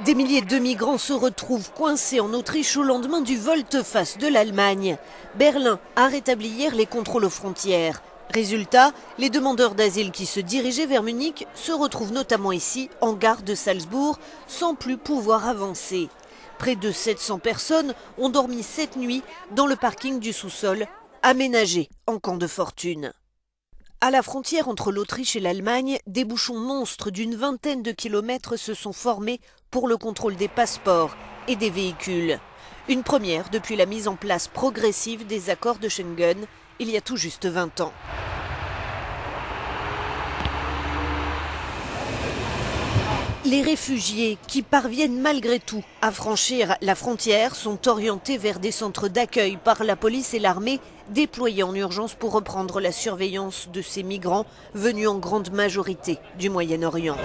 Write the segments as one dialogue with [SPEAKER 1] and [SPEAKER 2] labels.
[SPEAKER 1] Des milliers de migrants se retrouvent coincés en Autriche au lendemain du volte-face de l'Allemagne. Berlin a rétabli hier les contrôles aux frontières. Résultat, les demandeurs d'asile qui se dirigeaient vers Munich se retrouvent notamment ici, en gare de Salzbourg, sans plus pouvoir avancer. Près de 700 personnes ont dormi cette nuit dans le parking du sous-sol, aménagé en camp de fortune. À la frontière entre l'Autriche et l'Allemagne, des bouchons monstres d'une vingtaine de kilomètres se sont formés pour le contrôle des passeports et des véhicules. Une première depuis la mise en place progressive des accords de Schengen il y a tout juste 20 ans. Les réfugiés qui parviennent malgré tout à franchir la frontière sont orientés vers des centres d'accueil par la police et l'armée déployés en urgence pour reprendre la surveillance de ces migrants venus en grande majorité du Moyen-Orient.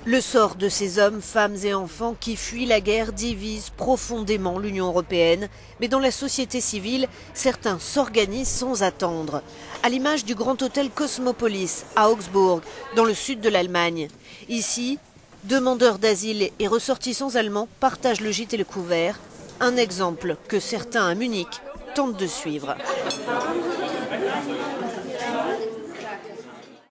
[SPEAKER 1] Le sort de ces hommes, femmes et enfants qui fuient la guerre divise profondément l'Union européenne. Mais dans la société civile, certains s'organisent sans attendre. À l'image du grand hôtel Cosmopolis à Augsbourg, dans le sud de l'Allemagne. Ici, demandeurs d'asile et ressortissants allemands partagent le gîte et le couvert. Un exemple que certains à Munich tentent de suivre.